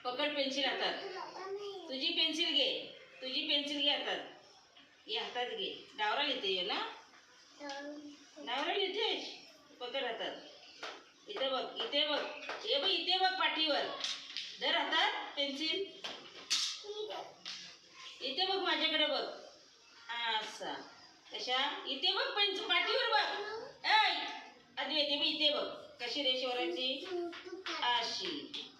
पकड पेन्सिल हातात. तुझी पेन्सिल घे. तुझी पेन्सिल घे हातात. घे हातात घे. डावरा लिहिते ना. डावरा लिहितेस. पकड हातात. इथे बघ, इथे बघ. हे बघ, इथे बघ पाठीवर. धर हातात पेन्सिल. इथे बघ, माझ्याकडे बघ. असा कशा इथे बघ, पेन्सिल पाठीवर बघ. ऐ आधी येते बघ, इथे बघ कशी रेष ओरायची. अशी